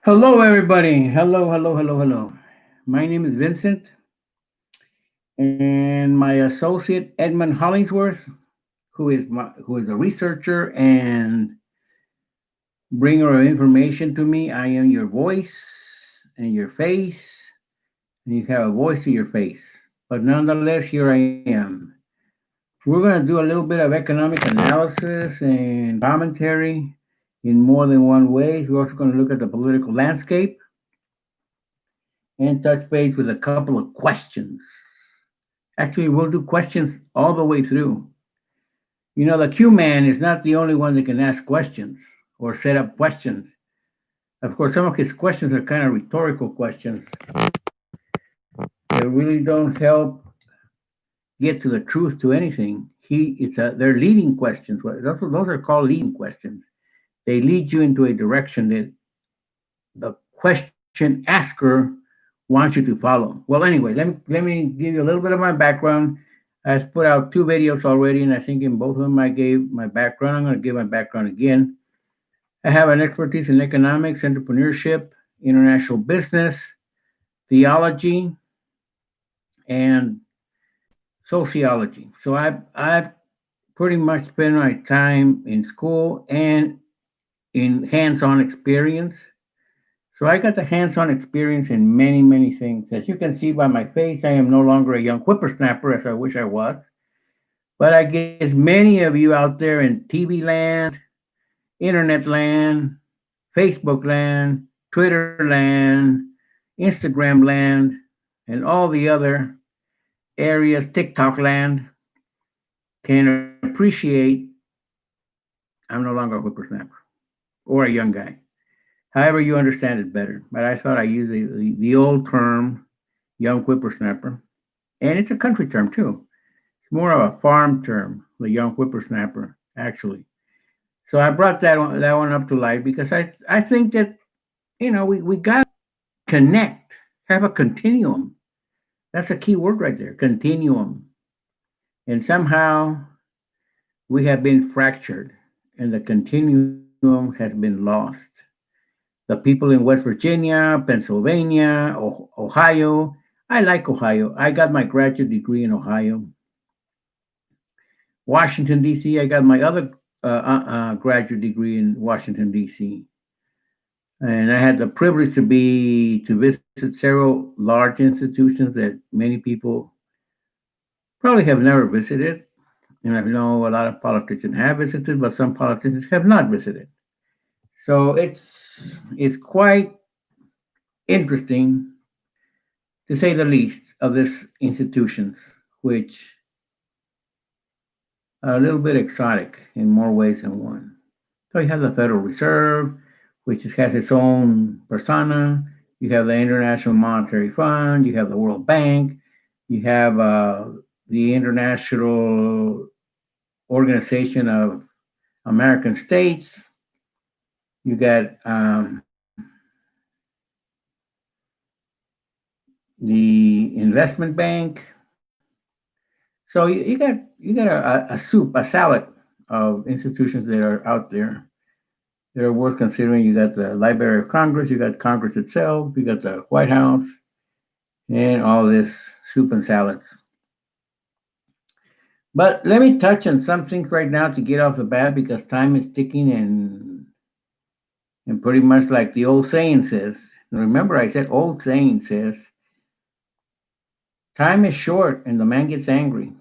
Hello, everybody. Hello, hello, hello, hello. My name is Vincent, and my associate Edmund Hollingsworth, who is a researcher and bringer of information to me. I am your voice and your face, and you have a voice to your face. But nonetheless, here I am. We're going to do a little bit of economic analysis and commentary in more than one way. We're also going to look at the political landscape and touch base with a couple of questions. Actually, we'll do questions all the way through. The Q man is not the only one that can ask questions or set up questions. Of course, some of his questions are kind of rhetorical questions that really don't help get to the truth to anything. They're leading questions. Those are called leading questions. They lead you into a direction that the question asker wants you to follow. Well, anyway, let me give you a little bit of my background. I've put out two videos already, and I think in both of them I gave my background. I'm going to give my background again. I have an expertise in economics, entrepreneurship, international business, theology, and sociology. So I've pretty much spent my time in school and in hands-on experience. So I got the hands-on experience in many, many things. As you can see by my face, I am no longer a young whippersnapper as I wish I was. But I guess many of you out there in TV land, internet land, Facebook land, Twitter land, Instagram land, and all the other areas, TikTok land, can appreciate I'm no longer a whippersnapper or a young guy. However, you understand it better. But I thought I used the old term, young whippersnapper. And it's a country term too. It's more of a farm term, the young whippersnapper, actually. So I brought that one up to light because I think that, we got to connect, have a continuum. That's a key word right there, continuum. And somehow we have been fractured and the continuum has been lost. The people in West Virginia, Pennsylvania, Ohio. I like Ohio. I got my graduate degree in Ohio. Washington, D.C., I got my other graduate degree in Washington, D.C. And I had the privilege to visit several large institutions that many people probably have never visited. And I know a lot of politicians have visited, but some politicians have not visited. So it's quite interesting, to say the least, of these institutions, which are a little bit exotic in more ways than one. So you have the Federal Reserve, which has its own persona. You have the International Monetary Fund. You have the World Bank. You have the International Organization of American States. You got the Investment Bank. So you got a soup, a salad of institutions that are out there that are worth considering. You got the Library of Congress, you got Congress itself, you got the White House, and all this soup and salads. But let me touch on some things right now to get off the bat because time is ticking and pretty much like the old saying says. Remember, I said old saying says, time is short and the man gets angry.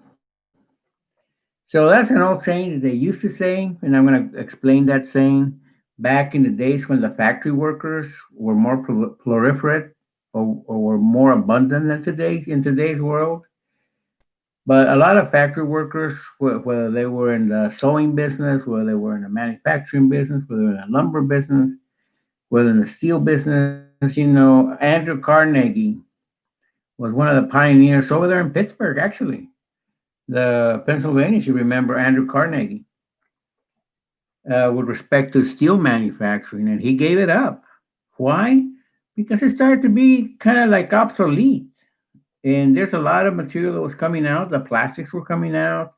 So that's an old saying that they used to say, and I'm going to explain that saying back in the days when the factory workers were more proliferate or were more abundant than today's world. But a lot of factory workers, whether they were in the sewing business, whether they were in the manufacturing business, whether in the lumber business, whether in the steel business, Andrew Carnegie was one of the pioneers over there in Pittsburgh, actually. The Pennsylvania, you remember Andrew Carnegie, with respect to steel manufacturing, and he gave it up. Why? Because it started to be kind of like obsolete. And there's a lot of material that was coming out. The plastics were coming out,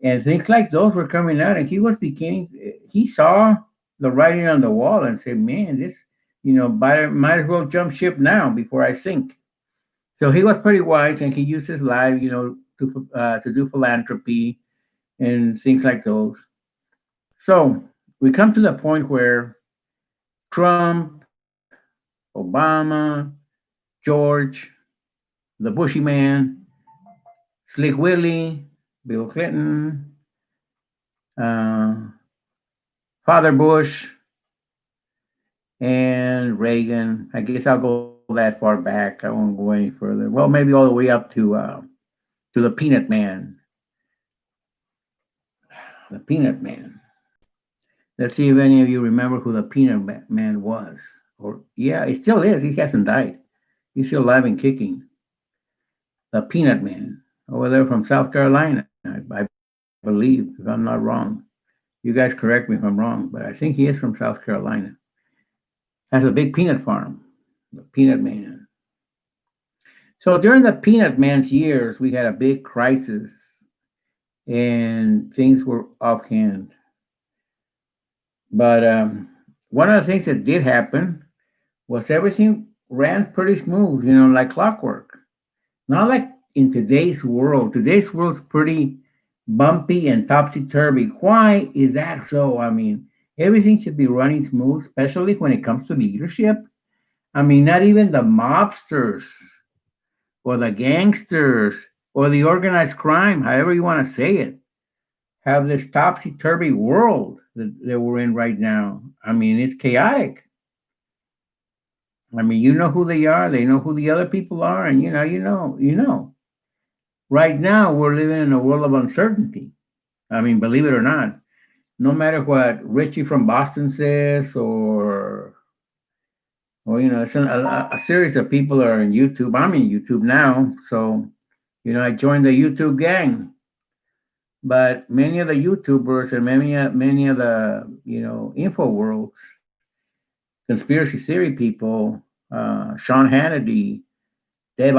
and things like those were coming out. And he saw the writing on the wall and said, "Man, might as well jump ship now before I sink. So he was pretty wise, and he used his life, to do philanthropy and things like those. So we come to the point where Trump, Obama, George, the Bushy man, Slick Willie, Bill Clinton, uh, Father Bush, and Reagan. I guess I'll go that far back. I won't go any further. Well, maybe all the way up to the Peanut Man. The Peanut Man. Let's see if any of you remember who the Man was. Or yeah, he still is. He hasn't died. He's still alive and kicking. The Peanut Man over there from South Carolina, I believe, if I'm not wrong. You guys correct me if I'm wrong, but I think he is from South Carolina. Has a big peanut farm. The Peanut Man. So during the Peanut Man's years, we had a big crisis and things were offhand. But one of the things that did happen was everything ran pretty smooth, like clockwork. Not like in today's world. Today's world's pretty bumpy and topsy turvy. Why is that so? I mean, everything should be running smooth, especially when it comes to leadership. I mean, not even the mobsters or the gangsters or the organized crime, however you want to say it, have this topsy turvy world that we're in right now. I mean, it's chaotic. I mean, you know who they are, they know who the other people are, and you know. Right now, we're living in a world of uncertainty. I mean, believe it or not, no matter what Richie from Boston says, or it's a series of people are in YouTube. I'm in YouTube now, so I joined the YouTube gang. But many of the YouTubers and many of the info worlds, conspiracy theory people, Sean Hannity, Dave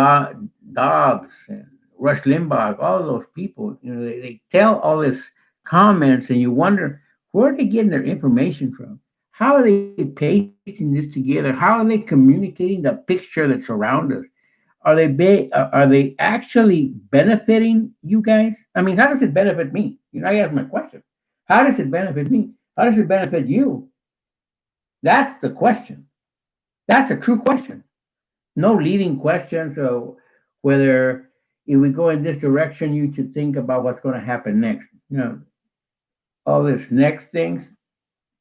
Dobbs, and Rush Limbaugh, all those people, they tell all this comments, and you wonder where are they getting their information from? How are they pasting this together? How are they communicating the picture that surrounds us? Are they actually benefiting you guys? I mean, how does it benefit me? I ask my question. How does it benefit me? How does it benefit you? That's the question. That's a true question. No leading question. So whether if we go in this direction, you should think about what's going to happen next. All this next things,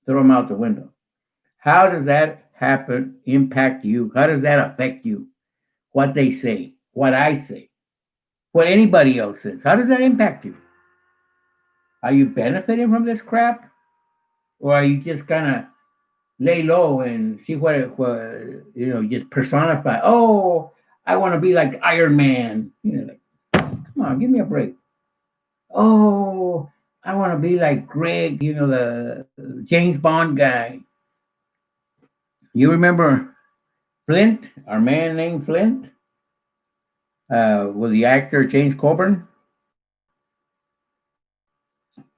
throw them out the window. How does that happen impact you? How does that affect you? What they say, what I say, what anybody else says. How does that impact you? Are you benefiting from this crap? Or are you just kind of lay low and see just personify? Oh, I want to be like Iron Man. Like, come on, give me a break. Oh, I want to be like Greg, the James Bond guy. You remember Flint, our man named Flint, with the actor James Coburn?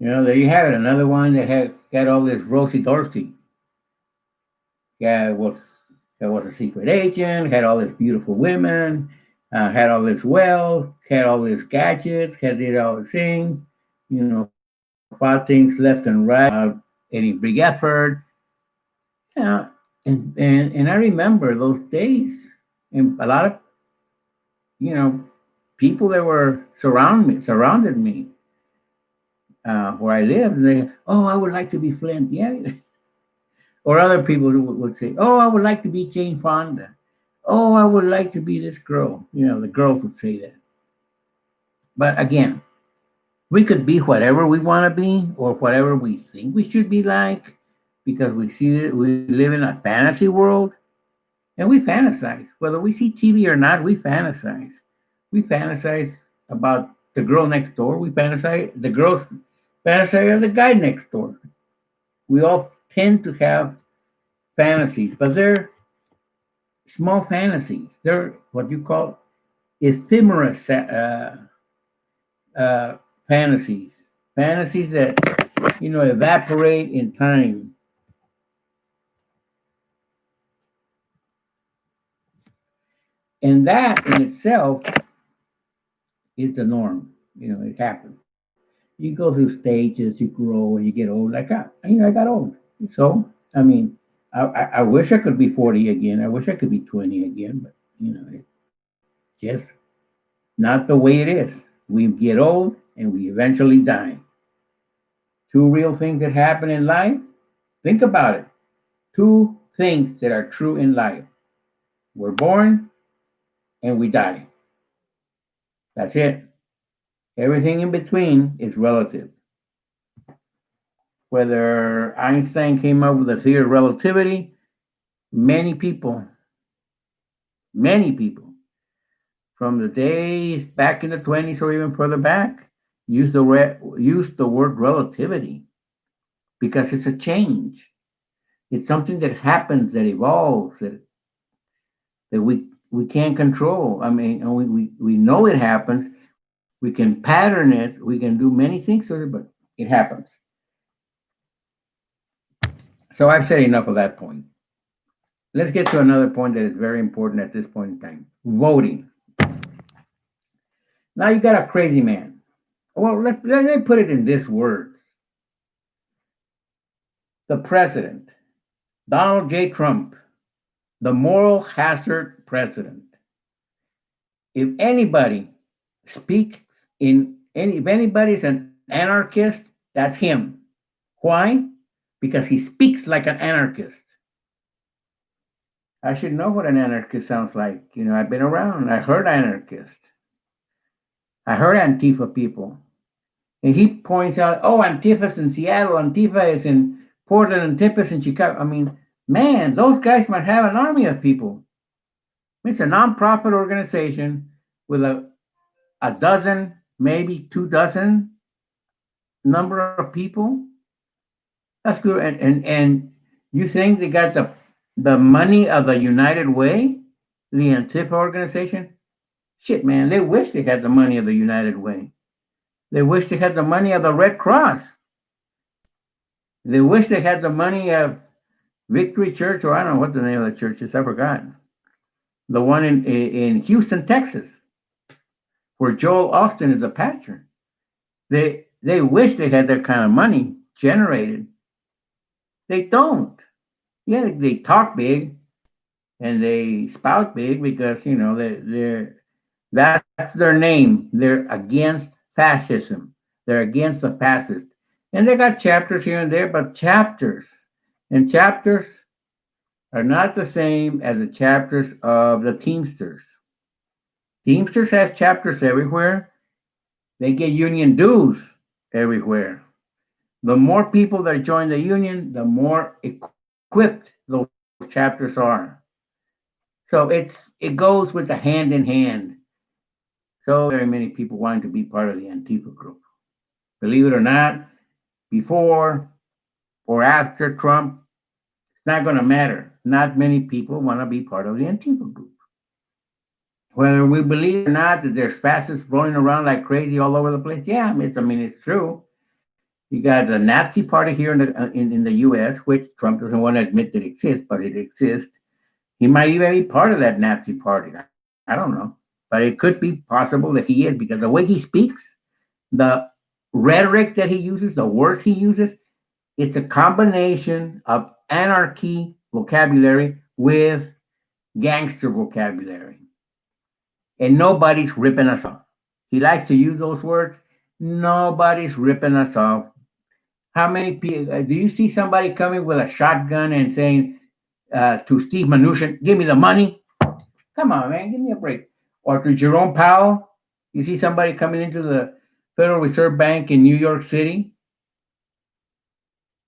There you have it. Another one that had all this Rosie Dorsey. Yeah, was a secret agent. Had all these beautiful women. Had all this wealth. Had all these gadgets. Did all the things. Fought things left and right any big effort. Yeah, and I remember those days, and a lot of people that were surrounded me where I lived. They, oh, I would like to be Flint. Yeah. Or other people who would say, oh, I would like to be Jane Fonda. Oh, I would like to be this girl. The girls would say that. But again, we could be whatever we want to be or whatever we think we should be like because we see that we live in a fantasy world and we fantasize. Whether we see TV or not, we fantasize. We fantasize about the girl next door. We fantasize the girls fantasize of the guy next door. We all tend to have fantasies, but they're small fantasies. They're what you call ephemeral fantasies. Fantasies that evaporate in time. And that in itself is the norm. It happens. You go through stages, you grow, and you get old. I got old. So, I mean, I wish I could be 40 again. I wish I could be 20 again, but, it's just not the way it is. We get old and we eventually die. Two real things that happen in life. Think about it. Two things that are true in life. We're born and we die. That's it. Everything in between is relative. Whether Einstein came up with the theory of relativity, many people, many people from the days back in the 20s or even further back use the word relativity because it's a change. It's something that happens, that evolves, that we can't control. I mean, and we know it happens. We can pattern it. We can do many things with it, but it happens. So I've said enough of that point. Let's get to another point that is very important at this point in time: voting. Now you got a crazy man. Well, let me put it in this words: the president, Donald J. Trump, the moral hazard president. If anybody speaks if anybody's an anarchist, that's him. Why? Because he speaks like an anarchist. I should know what an anarchist sounds like. I've been around. I heard anarchist. I heard Antifa people. And he points out, oh, Antifa's in Seattle, Antifa is in Portland, Antifa's in Chicago. I mean, man, those guys might have an army of people. It's a nonprofit organization with a dozen, maybe 2 dozen number of people. That's good. And you think they got the money of the United Way, the Antifa organization? Shit, man, they wish they had the money of the United Way. They wish they had the money of the Red Cross. They wish they had the money of Victory Church, or I don't know what the name of the church is. I forgot. The one in Houston, Texas, where Joel Austin is a pastor. They wish they had that kind of money generated. They don't. Yeah, they talk big and they spout big because that's their name. They're against fascism. They're against the fascists. And they got chapters here and there, but chapters are not the same as the chapters of the Teamsters. Teamsters have chapters everywhere. They get union dues everywhere. The more people that join the union, the more equipped those chapters are. So it goes with the hand in hand. So very many people wanting to be part of the Antifa group. Believe it or not, before or after Trump, it's not going to matter. Not many people want to be part of the Antifa group. Whether we believe or not that there's fascists rolling around like crazy all over the place, yeah, it's true. You got the Nazi Party here in the U.S., which Trump doesn't want to admit that exists, but it exists. He might even be part of that Nazi Party. I don't know, but it could be possible that he is because the way he speaks, the rhetoric that he uses, the words he uses, it's a combination of anarchy vocabulary with gangster vocabulary. And nobody's ripping us off. He likes to use those words. Nobody's ripping us off. How many people do you see somebody coming with a shotgun and saying to Steve Mnuchin, "Give me the money"? Come on, man, give me a break. Or to Jerome Powell, you see somebody coming into the Federal Reserve Bank in New York City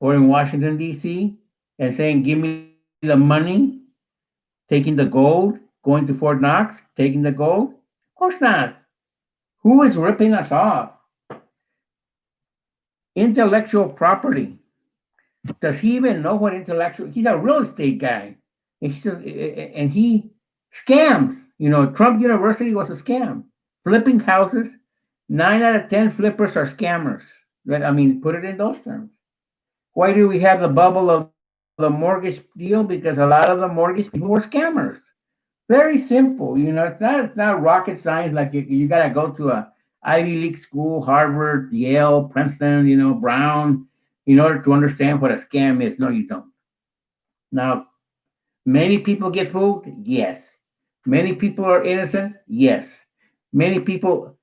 or in Washington D.C. and saying, "Give me the money," taking the gold, going to Fort Knox, taking the gold? Of course not. Who is ripping us off? Intellectual property. Does he even know what intellectual? He's a real estate guy, and he scams. Trump University was a scam, flipping houses. 9 out of 10 flippers are scammers. I mean, put it in those terms. Why do we have the bubble of the mortgage deal? Because a lot of the mortgage people were scammers. Very simple. It's not rocket science like you got to go to a Ivy League school, Harvard, Yale, Princeton, Brown, in order to understand what a scam is. No, you don't. Now, many people get fooled. Yes. Many people are innocent. Yes. Many people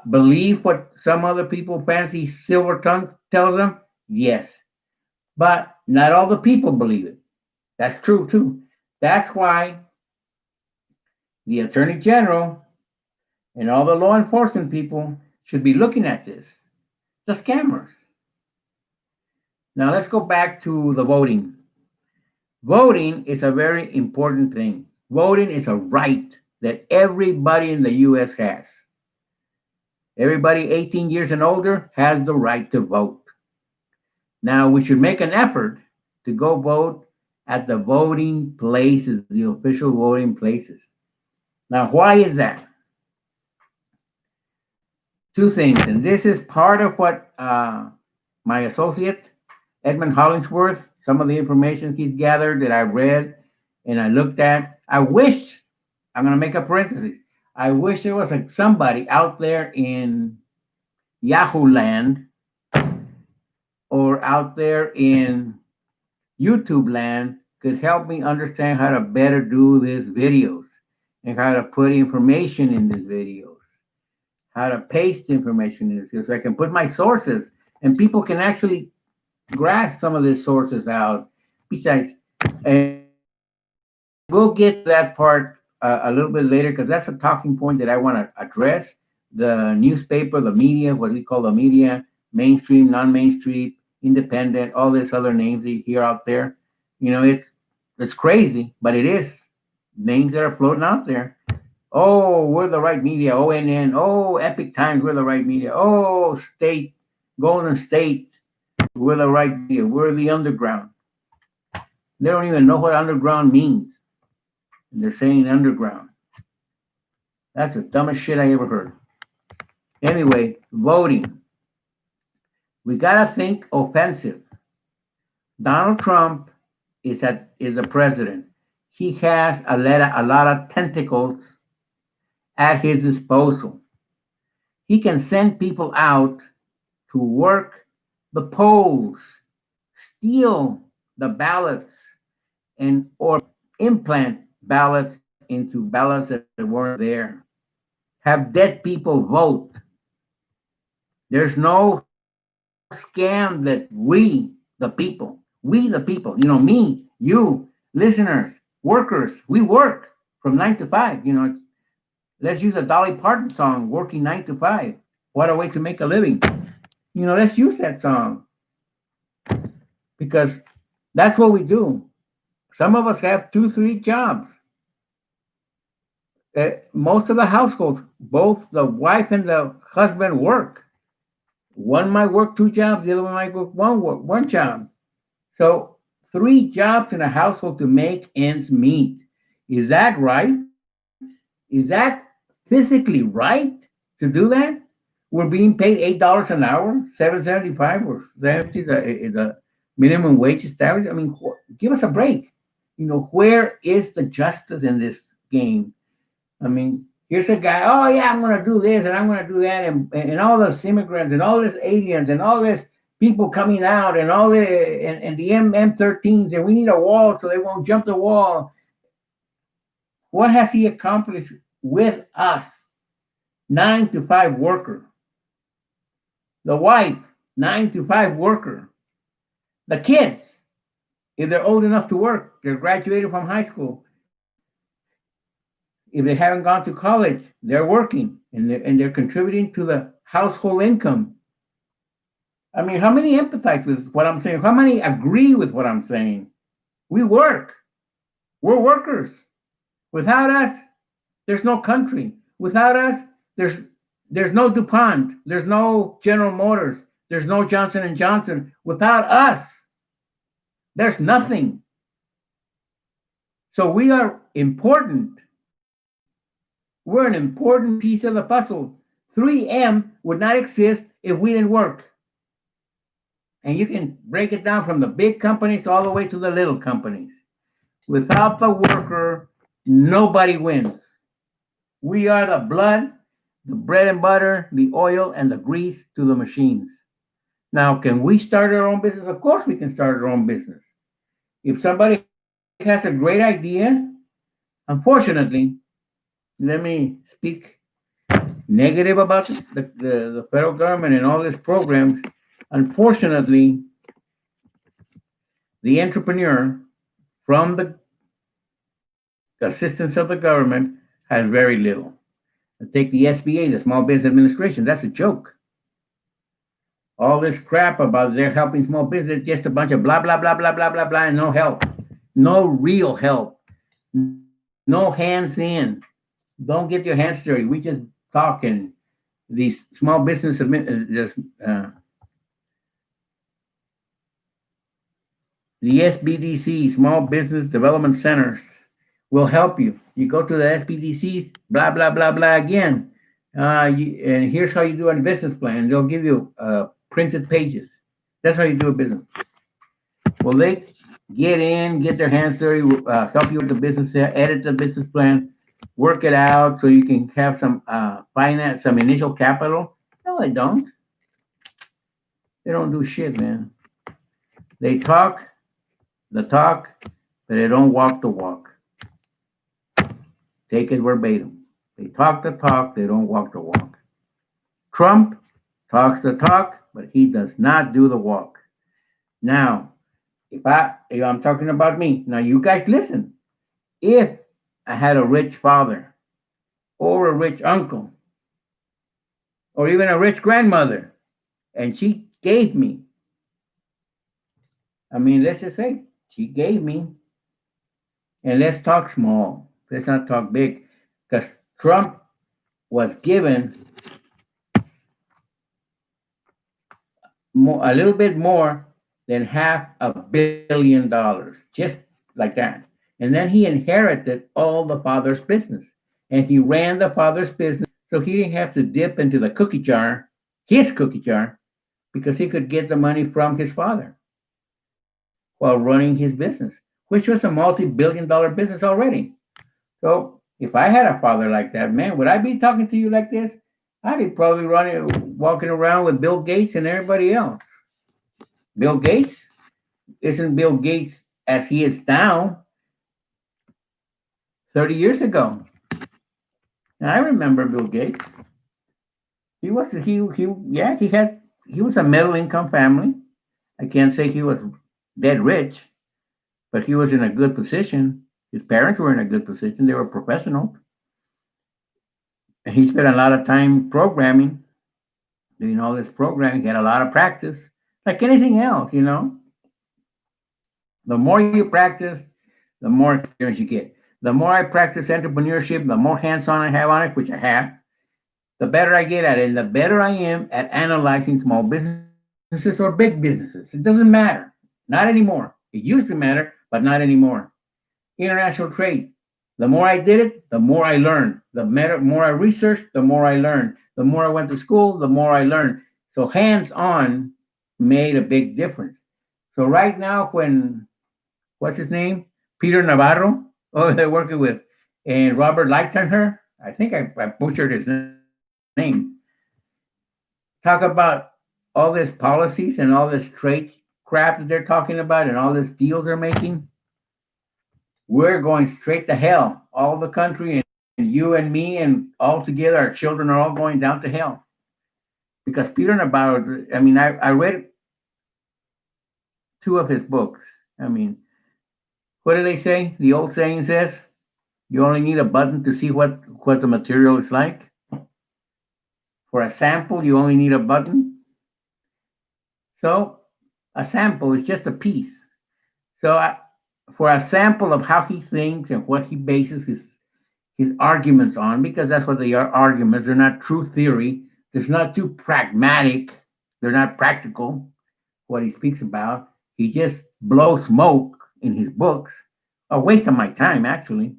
believe what some other people, fancy silver tongue, tells them. Yes. But not all the people believe it. That's true too. That's why the Attorney General and all the law enforcement people should be looking at this. The scammers. Now let's go back to the voting. Voting is a very important thing. Voting is a right that everybody in the US has. Everybody 18 years and older has the right to vote. Now we should make an effort to go vote at the voting places, the official voting places. Now, why is that? Two things, and this is part of what my associate Edmund Hollingsworth, some of the information he's gathered that I read and I looked at. I wish, I'm going to make a parenthesis, I wish there was like somebody out there in Yahoo land or out there in YouTube land could help me understand how to better do these videos and how to put information in these videos, how to paste information in this, so I can put my sources and people can actually grasp some of these sources out. Besides, and we'll get to that part a little bit later because that's a talking point that I want to address. The newspaper, the media, what we call the media, mainstream, non-mainstream, independent, all these other names that you hear out there. It's crazy, but it is names that are floating out there. Oh, we're the right media. ONN. Oh, Epic Times. We're the right media. Oh, State, Golden State. We're the right media. We're the underground. They don't even know what underground means. And they're saying underground. That's the dumbest shit I ever heard. Anyway, voting. We gotta think offensive. Donald Trump is a president. He has a lot of tentacles at his disposal. He can send people out to work the polls, steal the ballots, and or implant ballots into ballots that weren't there. Have dead people vote. There's no scam that we the people, me, you, listeners, workers, we work from 9 to 5. Let's use a Dolly Parton song, Working 9 to 5. What a way to make a living. Let's use that song because that's what we do. Some of us have 2, 3 jobs. Most of the households, both the wife and the husband work. One might work 2 jobs, the other one might work one job. So 3 jobs in a household to make ends meet. Is that right? Is that physically right to do that? We're being paid $8 an hour, $7.75 or 70 is a minimum wage established. I mean, give us a break. Where is the justice in this game? I mean, here's a guy, oh yeah, I'm gonna do this and I'm gonna do that, and all those immigrants and all these aliens and all this people coming out and all and the M13s, and we need a wall so they won't jump the wall. What has he accomplished with us? 9 to 5 worker. The wife, 9 to 5 worker. The kids, if they're old enough to work, they're graduated from high school. If they haven't gone to college, they're working and they're contributing to the household income. I mean, how many empathize with what I'm saying? How many agree with what I'm saying? We work. We're workers. Without us, there's no country. Without us, there's no DuPont. There's no General Motors. There's no Johnson and Johnson. Without us, there's nothing. So we are important. We're an important piece of the puzzle. 3M would not exist if we didn't work. And you can break it down from the big companies all the way to the little companies. Without the worker, nobody wins. We are the blood, the bread and butter, the oil, and the grease to the machines. Now, can we start our own business? Of course, we can start our own business. If somebody has a great idea, unfortunately, let me speak negative about the federal government and all these programs. Unfortunately, the entrepreneur from the assistance of the government has very little. Take the SBA, the Small Business Administration. That's a joke. All this crap about they're helping small business, just a bunch of blah, blah, blah, blah, blah, blah, blah, and no help. No real help. No hands in. Don't get your hands dirty. We just talk and these small business the SBDC, Small Business Development Centers, will help you. You go to the SBDCs, blah, blah, blah, blah again. And here's how you do a business plan. They'll give you printed pages. That's how you do a business. Well, they get in, get their hands dirty, help you with the business, edit the business plan, work it out so you can have some finance, some initial capital. No, they don't. They don't do shit, man. They talk the talk, but they don't walk the walk. Take it verbatim. They talk the talk, they don't walk the walk. Trump talks the talk, but he does not do the walk. Now, if I'm talking about me, now you guys listen. If I had a rich father or a rich uncle or even a rich grandmother and she gave me, I mean, let's just say she gave me, and let's talk small. Let's not talk big because Trump was given a little bit more than $500 million, just like that. And then he inherited all the father's business. And he ran the father's business so he didn't have to dip into the cookie jar, his cookie jar, because he could get the money from his father while running his business, which was a multi-billion-dollar business already. So if I had a father like that, man, would I be talking to you like this? I'd be probably walking around with Bill Gates and everybody else. Bill Gates isn't Bill Gates as he is now 30 years ago. And I remember Bill Gates. He was a middle income family. I can't say he was dead rich, but he was in a good position. His parents were in a good position. They were professionals. And he spent a lot of time programming, doing all this programming. He had a lot of practice, like anything else, you know. The more you practice, the more experience you get. The more I practice entrepreneurship, the more hands on I have on it, which I have, the better I get at it, and the better I am at analyzing small businesses or big businesses. It doesn't matter. Not anymore. It used to matter, but not anymore. International trade. The more I did it, the more I learned. More I researched, the more I learned. The more I went to school, the more I learned. So hands on made a big difference. So right now, when what's his name? Peter Navarro. Oh, they're working with and Robert Lightenher. I think I butchered his name. Talk about all these policies and all this trade crap that they're talking about and all these deals they're making. We're going straight to hell. All the country and you and me and all together, our children are all going down to hell. Because Peter Navarro, I mean, I read two of his books. I mean, what do they say? The old saying says, you only need a button to see what the material is like. For a sample, you only need a button. So a sample is just a piece. So for a sample of how he thinks and what he bases his arguments on, because that's what they are arguments. They're not true theory. It's not too pragmatic. They're not practical. What he speaks about, he just blows smoke in his books. A waste of my time, actually.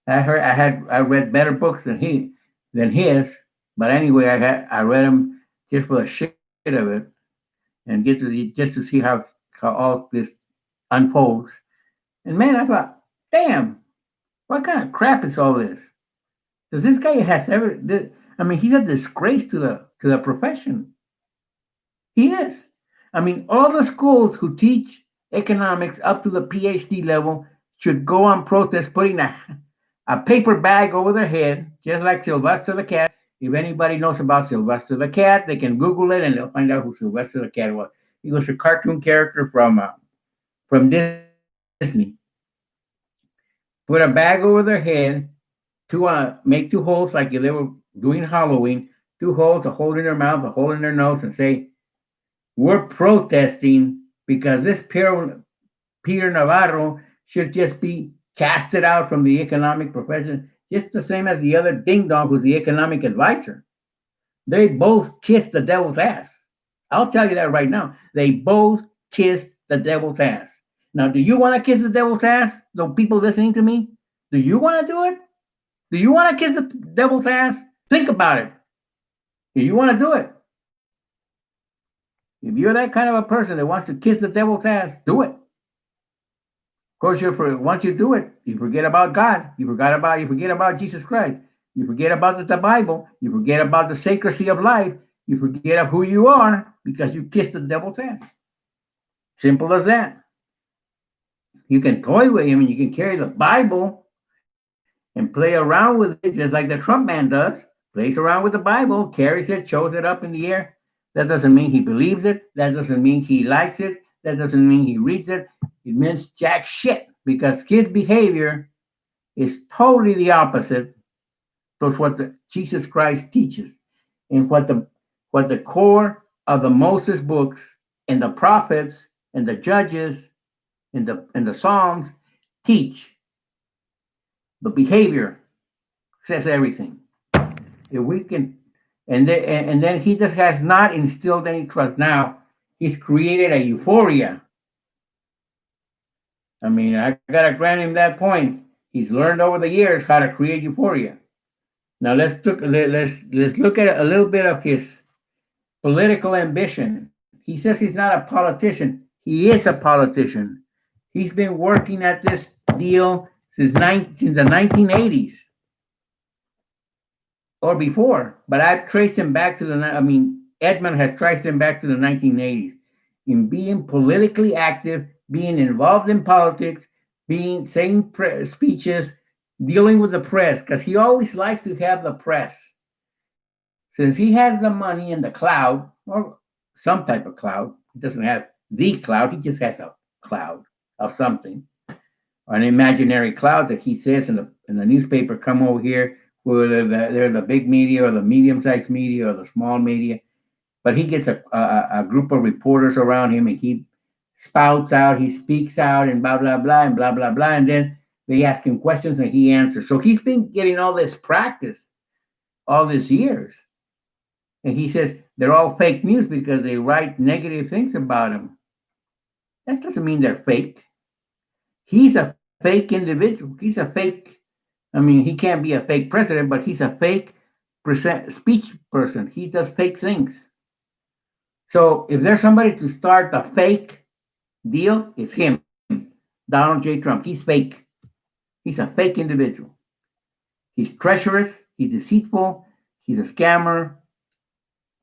I read better books than his, but anyway, I read them just for the shit of it and just to see how all this unfolds. And man, I thought, damn, What kind of crap is all this? Does this guy has ever? I mean, he's a disgrace to the profession. He is. I mean, all the schools who teach economics up to the PhD level should go on protest, putting a paper bag over their head, just like Sylvester the cat. If anybody knows about Sylvester the cat, they can Google it and they'll find out who Sylvester the cat was. He was a cartoon character from Disney. Put a bag over their head to make two holes like if they were doing Halloween, two holes, a hole in their mouth, a hole in their nose, and say, "We're protesting because this Peter Navarro should just be casted out from the economic profession, just the same as the other ding dong who's the economic advisor." They both kissed the devil's ass. I'll tell you that right now. They both kissed the devil's ass. Now, do you want to kiss the devil's ass? The people listening to me, do you want to do it? Do you want to kiss the devil's ass? Think about it. Do you want to do it? If you're that kind of a person that wants to kiss the devil's ass, do it. Of course, once you do it, you forget about God. You forget about Jesus Christ. You forget about the Bible. You forget about the sacredcy of life. You forget of who you are because you kissed the devil's ass. Simple as that. You can toy with him and you can carry the Bible and play around with it just like the Trump man does. Plays around with the Bible, carries it, shows it up in the air. That doesn't mean he believes it. That doesn't mean he likes it. That doesn't mean he reads it. It means jack shit because his behavior is totally the opposite of what Jesus Christ teaches and what the core of the Moses books and the prophets and the judges and the Psalms teach. The behavior says everything. If we can, and then he just has not instilled any trust. Now he's created a euphoria. I mean, I gotta grant him that point. He's learned over the years how to create euphoria. Now let's look at a little bit of his political ambition. He says he's not a politician. He is a politician. He's been working at this deal since the 1980s or before. But I've traced him back to Edmund has traced him back to the 1980s in being politically active, being involved in politics, saying speeches, dealing with the press, because he always likes to have the press. Since he has the money in the cloud, or some type of cloud, he doesn't have the cloud, he just has a cloud of something, or an imaginary cloud that he says in the newspaper, come over here, whether they're the big media or the medium-sized media or the small media. But he gets a group of reporters around him and he spouts out, he speaks out and blah, blah, blah, and blah, blah, blah. And then they ask him questions and he answers. So he's been getting all this practice all these years. And he says they're all fake news because they write negative things about him. That doesn't mean they're fake. He's a fake individual. He's a fake. He can't be a fake president, but he's a fake speech person. He does fake things. So if there's somebody to start the fake deal, it's him, Donald J. Trump. He's fake. He's a fake individual. He's treacherous. He's deceitful. He's a scammer.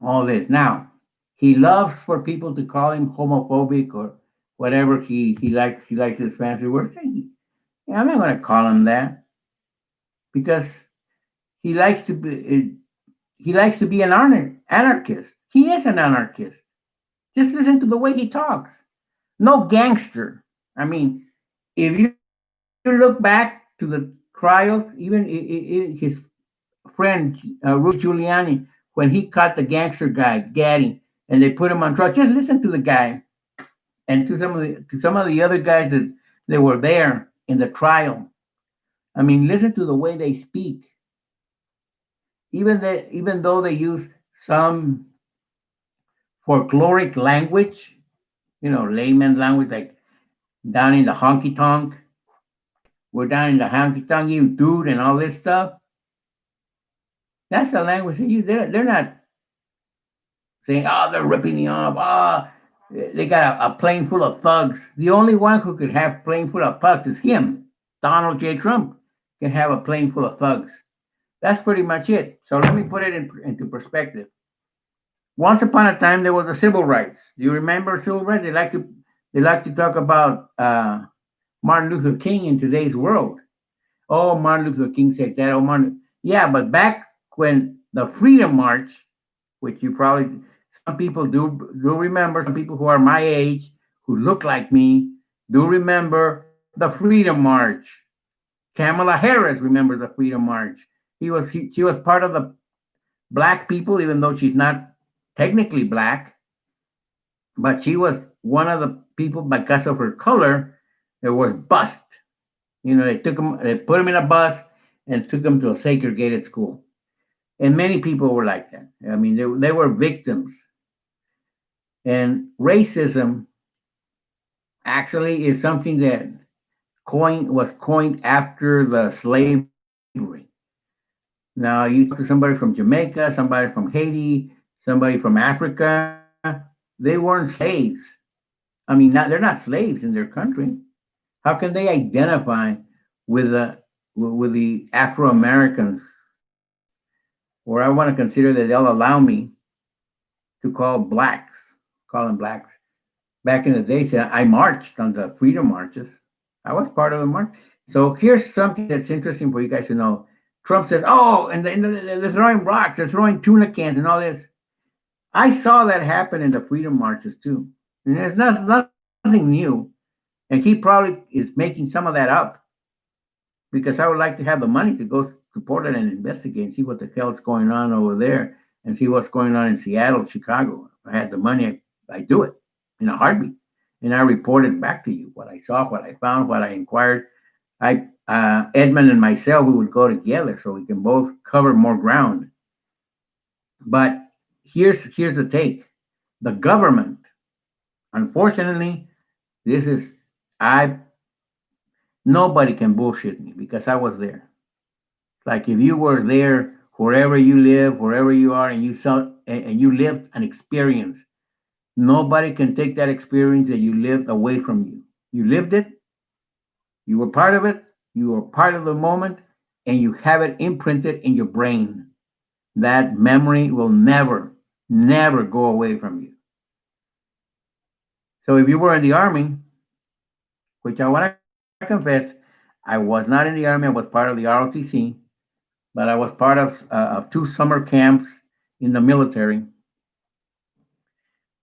All this. Now, he loves for people to call him homophobic or whatever he likes. He likes his fancy words. I'm not going to call him that because he likes to be an anarchist. He is an anarchist. Just listen to the way he talks. No gangster. If you look back to the trials, even his friend Rudy Giuliani, when he caught the gangster guy Gaddy, and they put him on trial, just listen to the guy and to some of the other guys that were there in the trial. Listen to the way they speak. Even though they use some folkloric language, layman language, like down in the honky tonk, we're down in the honky tonk, you dude, and all this stuff. That's the language they use. They're not saying, oh, they're ripping me off. Oh, they got a plane full of thugs. The only one who could have plane full of thugs is him, Donald J. Trump, can have a plane full of thugs. That's pretty much it. So let me put it into perspective. Once upon a time, there was a civil rights. Do you remember civil rights? They like to talk about Martin Luther King in today's world. Oh, Martin Luther King said that. Oh, Martin. Yeah, but back when the Freedom March, which you probably some people do remember, some people who are my age who look like me do remember the Freedom March. Kamala Harris remembers the Freedom March. She was part of the black people, even though she's not technically black, but she was one of the people because of her color that was bused. They put him in a bus and took him to a segregated school. And many people were like that. I mean, they were victims. And racism actually is something that was coined after the slavery. Now, you talk to somebody from Jamaica, somebody from Haiti, somebody from Africa, they weren't slaves. I mean, they're not slaves in their country. How can they identify with the Afro Americans? Or I want to consider that they'll allow me to call them blacks. Back in the day, said I marched on the freedom marches. I was part of the march. So here's something that's interesting for you guys to know. Trump says, "Oh, they're throwing rocks, they're throwing tuna cans, and all this." I saw that happen in the freedom marches too, and there's nothing new. And he probably is making some of that up because I would like to have the money to go to Portland and investigate and see what the hell's going on over there and see what's going on in Seattle, Chicago. If I had the money, I do it in a heartbeat. And I reported back to you what I saw, what I found, what I inquired. Edmund and myself, we would go together so we can both cover more ground. But here's the take: the government, unfortunately, this is I nobody can bullshit me because I was there. Like if you were there, wherever you live, wherever you are, and you saw and you lived an experience, nobody can take that experience that you lived away from you. You lived it, you were part of it, you were part of the moment, and you have it imprinted in your brain. That memory will never, never go away from you. So if you were in the army, which I want to confess, I was not in the army. I was part of the ROTC, but I was part of two summer camps in the military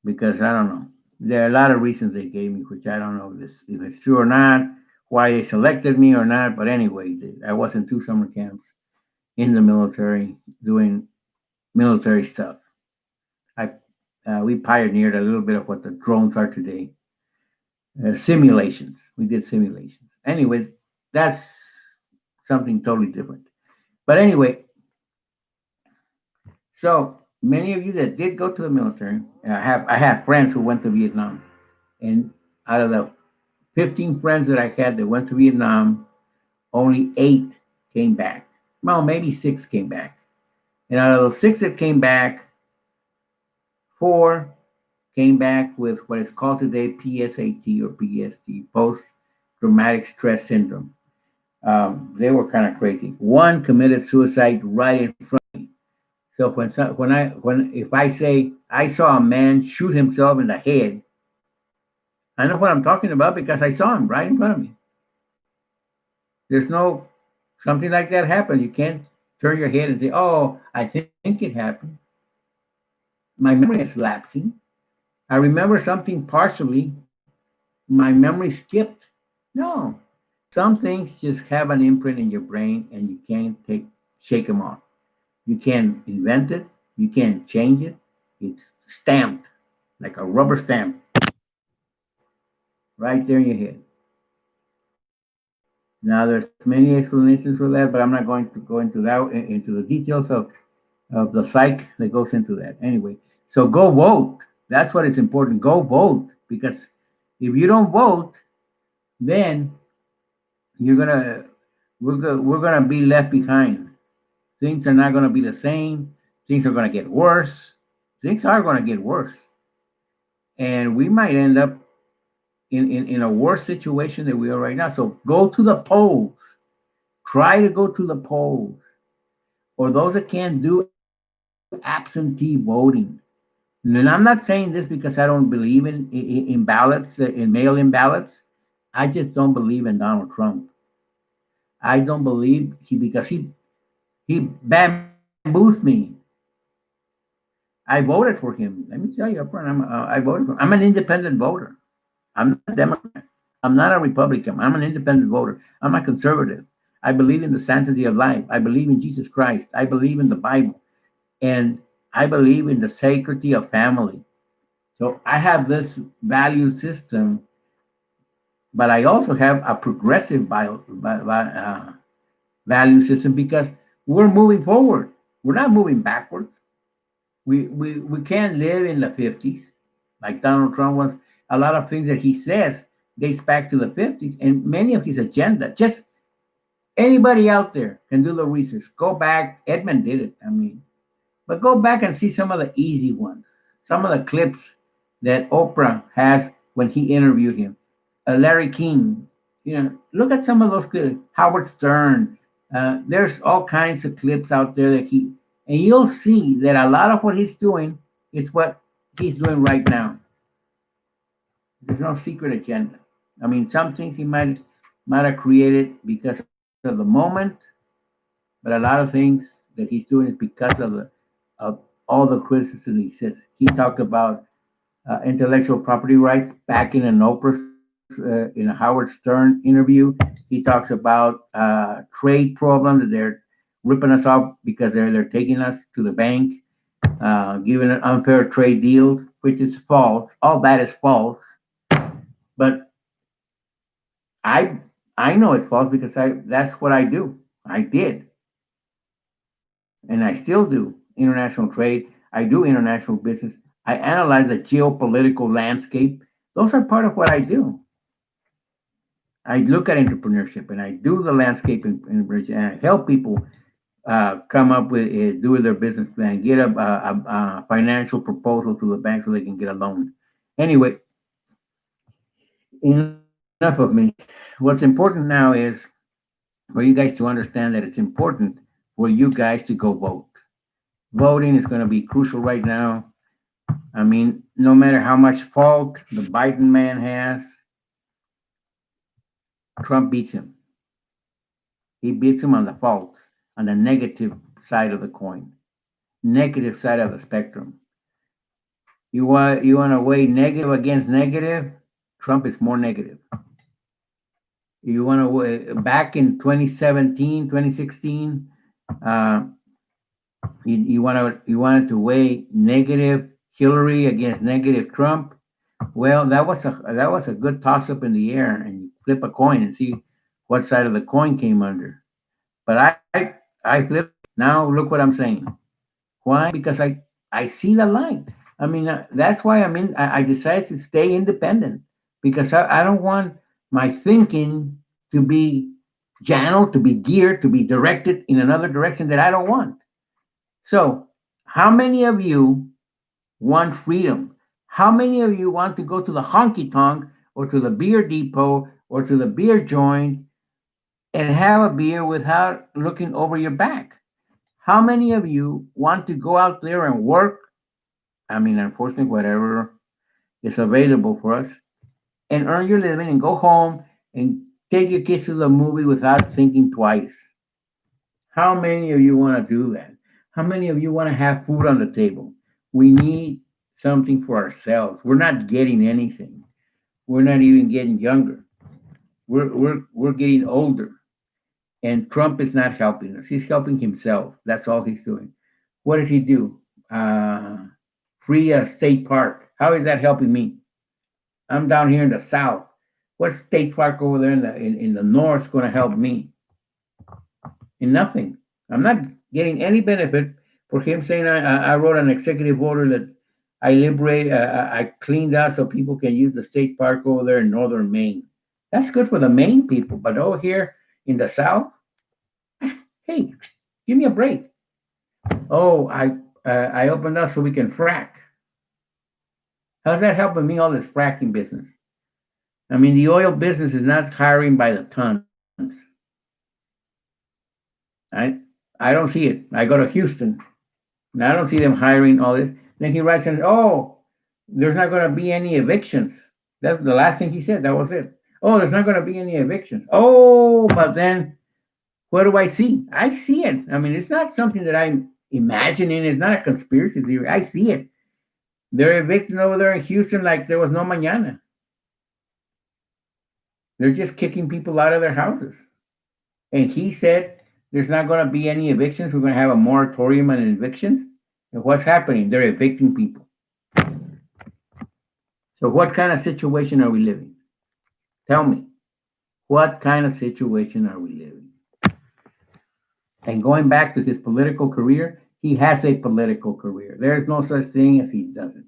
because I don't know. There are a lot of reasons they gave me, which I don't know if it's true or not, why they selected me or not. But anyway, I was in two summer camps in the military doing military stuff. I We pioneered a little bit of what the drones are today. Simulations. We did simulations. Anyways, that's something totally different. But anyway, so many of you that did go to the military, I have friends who went to Vietnam, and out of the 15 friends that I had that went to Vietnam, only 8 came back. Well, maybe 6 came back. And out of those 6 that came back, 4 came back with what is called today PSAT or PST, post traumatic stress syndrome. They were kind of crazy. One committed suicide right in front of me. So when if I say I saw a man shoot himself in the head, I know what I'm talking about because I saw him right in front of me. There's no something like that happened. You can't turn your head and say, "Oh, I think it happened." My memory is lapsing. I remember something partially. My memory skipped. No, some things just have an imprint in your brain, and you can't shake them off. You can't invent it. You can't change it. It's stamped like a rubber stamp right there in your head. Now, there's many explanations for that, but I'm not going to go into the details of the psych that goes into that. Anyway, so go vote. That's what is important. Go vote because if you don't vote, then you're gonna we're gonna be left behind. Things are not gonna be the same. Things are gonna get worse. Things are gonna get worse, and we might end up in a worse situation than we are right now. So go to the polls. try to go to the polls, or those that can't do absentee voting. And I'm not saying this because I don't believe in ballots, in mail-in ballots. I just don't believe in Donald Trump. I don't believe because he bamboozled me. I voted for him. Let me tell you upfront. I voted for him. I'm an independent voter. I'm not a Democrat. I'm not a Republican. I'm an independent voter. I'm a conservative. I believe in the sanctity of life. I believe in Jesus Christ. I believe in the Bible. And I believe in the sacredity of family. So I have this value system, but I also have a progressive value system because we're moving forward. We're not moving backwards. We can't live in the 50s like Donald Trump wants. A lot of things that he says dates back to the 50s, and many of his agenda. Just anybody out there can do the research. Go back. Edmund did it. I mean, but go back and see some of the easy ones, some of the clips that Oprah has when he interviewed him. Larry King, look at some of those clips. Howard Stern. There's all kinds of clips out there and you'll see that a lot of what he's doing is what he's doing right now. There's no secret agenda. I mean, some things he might have created because of the moment, but a lot of things that he's doing is because of all the criticism he says. He talked about intellectual property rights back in an in a Howard Stern interview. He talks about trade problems that they're ripping us off because they're taking us to the bank, giving an unfair trade deals, which is false. All that is false. But I I know it's false because that's what I do. I did, and I still do international trade. I do international business. I analyze the geopolitical landscape. Those are part of what I do. I look at entrepreneurship and I do the landscape in bridge and I help people come up with do their business plan, get a financial proposal to the bank so they can get a loan. Anyway, enough of me. What's important now is for you guys to understand that it's important for you guys to go vote. Voting is going to be crucial right now. I mean, no matter how much fault the Biden man has, Trump beats him. He beats him on the faults, on the negative side of the coin, negative side of the spectrum. You want to weigh negative against negative? Trump is more negative. You want to weigh back in 2017, 2016, uh, you wanted to weigh negative Hillary against negative Trump. Well, that was a good toss up in the air, and you flip a coin and see what side of the coin came under. But I flipped it. Now look what I'm saying. Why? Because I see the light. I mean, that's why I decided to stay independent because I don't want my thinking to be channeled, to be geared, to be directed in another direction that I don't want. So, how many of you want freedom? How many of you want to go to the honky tonk or to the beer depot or to the beer joint and have a beer without looking over your back? How many of you want to go out there and work? I mean, unfortunately, whatever is available for us, and earn your living and go home and take your kids to the movie without thinking twice. How many of you want to do that? How many of you want to have food on the table? We need something for ourselves. We're not getting anything. We're not even getting younger. We're getting older. And Trump is not helping us. He's helping himself. That's all he's doing. What did he do? Free a state park. How is that helping me? I'm down here in the south. What state park over there in the north going to help me? In nothing. I'm not getting any benefit for him saying I wrote an executive order that I cleaned out so people can use the state park over there in northern Maine. That's good for the Maine people, but over here in the south, hey, give me a break. Oh, I opened up so we can frack. How's that helping me? All this fracking business. I mean, the oil business is not hiring by the tons. I I don't see it. I go to Houston, and I don't see them hiring all this. Then he writes in, oh, there's not going to be any evictions. That's the last thing he said. That was it. Oh, there's not going to be any evictions. Oh, but then what do I see? I see it. I mean, it's not something that I'm imagining. It's not a conspiracy theory. I see it. They're evicting over there in Houston like there was no mañana. They're just kicking people out of their houses. And he said there's not going to be any evictions. We're going to have a moratorium on evictions. And what's happening? They're evicting people. So, what kind of situation are we living? Tell me, what kind of situation are we living? And going back to his political career, he has a political career. There's no such thing as he doesn't.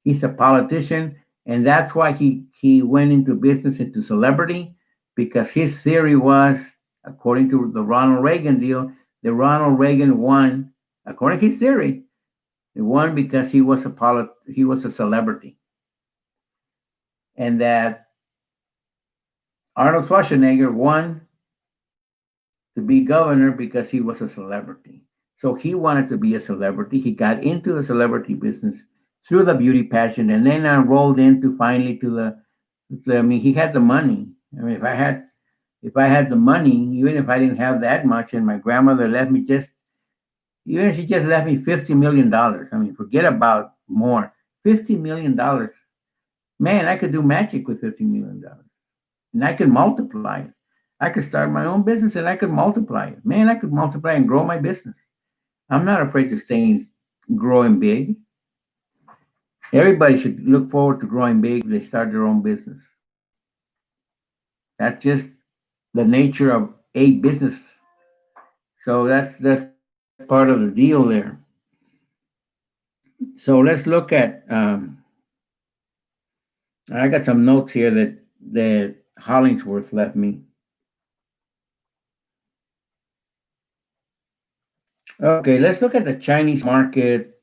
He's a politician, and that's why he went into business, into celebrity, because his theory was, according to the Ronald Reagan deal, that Ronald Reagan won, according to his theory, he won because he was a celebrity, and that Arnold Schwarzenegger won to be governor because he was a celebrity. So he wanted to be a celebrity. He got into the celebrity business through the beauty pageant, and then rolled into finally to I mean, he had the money. I mean, if I had the money, even if I didn't have that much, and my grandmother left me just, even if she just left me $50 million, I mean, forget about more. $50 million, man, I could do magic with $50 million, and I could multiply it. I could start my own business, and I could multiply it. Man, I could multiply and grow my business. I'm not afraid to stay growing big. Everybody should look forward to growing big if they start their own business. That's just the nature of a business. So that's part of the deal there. So let's look at. I got some notes here that Hollingsworth left me. Okay, let's look at the Chinese market,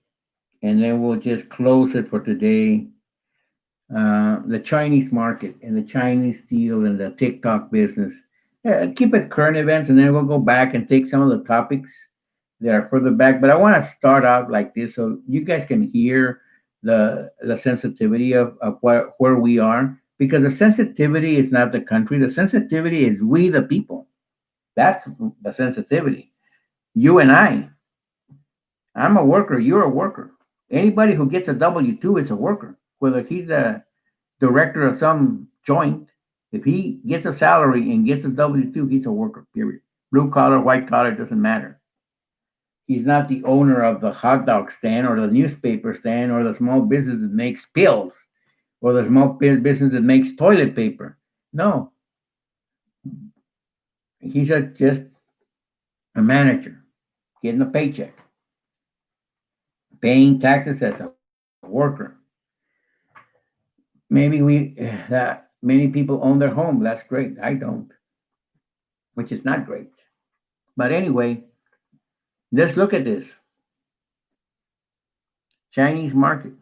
and then we'll just close it for today. The Chinese market and the Chinese deal and the TikTok business. Keep it current events, and then we'll go back and take some of the topics that are further back. But I want to start out like this so you guys can hear the sensitivity of where we are, because the sensitivity is not the country. The sensitivity is we, the people. That's the sensitivity. You and I. I'm a worker. You're a worker. Anybody who gets a W-2 is a worker, whether he's a director of some joint. If he gets a salary and gets a W-2, he's a worker, period. Blue collar, white collar, doesn't matter. He's not the owner of the hot dog stand or the newspaper stand or the small business that makes pills or the small business that makes toilet paper. No, he's just a manager getting a paycheck, paying taxes as a worker. Maybe that many people own their home. That's great. I don't, which is not great. But anyway, let's look at this Chinese market.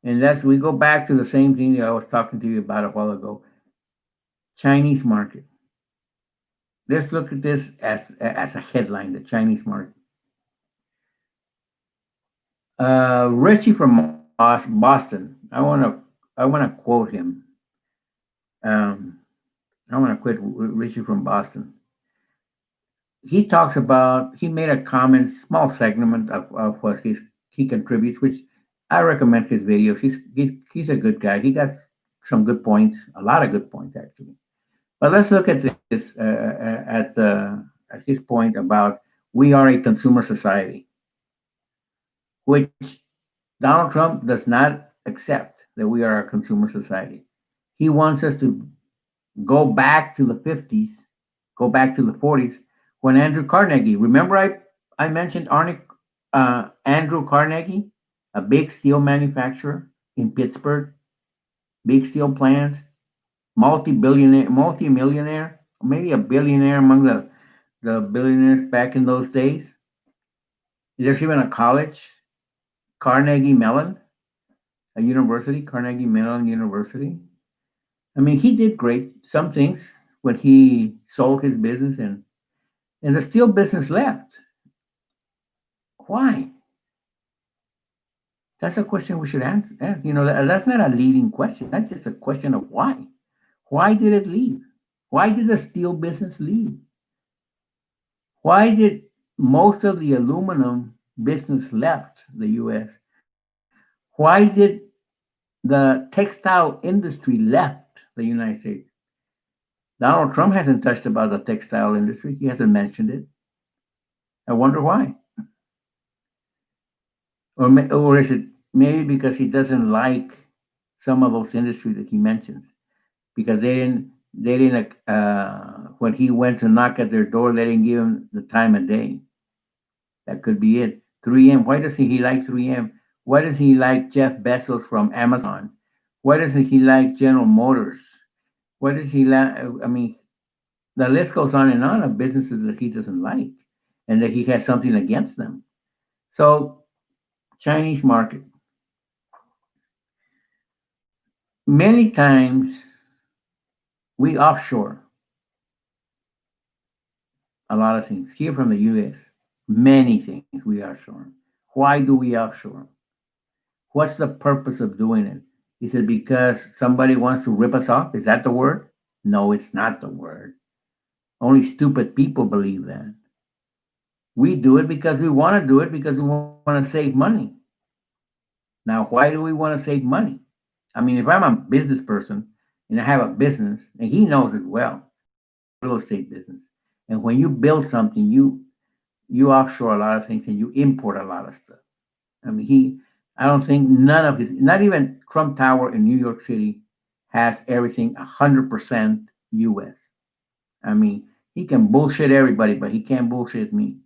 And we go back to the same thing that I was talking to you about a while ago. Chinese market. Let's look at this as a headline, the Chinese market. Richie from Boston. I want to quote him. Um, I want to quote Richie from Boston. He made a comment, small segment of what he contributes, which I recommend his videos. He's a good guy. He got some good points, a lot of good points actually. But let's look at this at his point about we are a consumer society, which Donald Trump does not accept that we are a consumer society. He wants us to go back to the 50s, go back to the 40s, when Andrew Carnegie, remember I mentioned Andrew Carnegie, a big steel manufacturer in Pittsburgh, big steel plant, multi-billionaire, multi-millionaire, maybe a billionaire among the billionaires back in those days. There's even a college, Carnegie Mellon, a university, Carnegie Mellon University. I mean, he did great some things when he sold his business, and And the steel business left. Why? That's a question we should answer. That's not a leading question. That's just a question of why. Why did it leave? Why did the steel business leave? Why did most of the aluminum business left the U.S.? Why did the textile industry left the United States? Donald Trump hasn't touched about the textile industry. He hasn't mentioned it. I wonder why. Or is it maybe because he doesn't like some of those industries that he mentions? Because they didn't when he went to knock at their door, they didn't give him the time of day. That could be it. 3M. Why doesn't he like 3M? Why does he like Jeff Bezos from Amazon? Why doesn't he like General Motors? Why does he like? I mean, the list goes on and on of businesses that he doesn't like, and that he has something against them. So, Chinese market. Many times we offshore a lot of things here from the U.S. Many things we offshore. Why do we offshore? What's the purpose of doing it? Is it because somebody wants to rip us off? Is that the word? No, it's not the word. Only stupid people believe that. We do it because we want to do it because we want to save money. Now, why do we want to save money? I mean, if I'm a business person and I have a business, and he knows it well, real estate business, and when you build something, you offshore a lot of things and you import a lot of stuff. I mean, I don't think none of his, not even Trump Tower in New York City has everything 100% US. I mean, he can bullshit everybody, but he can't bullshit me.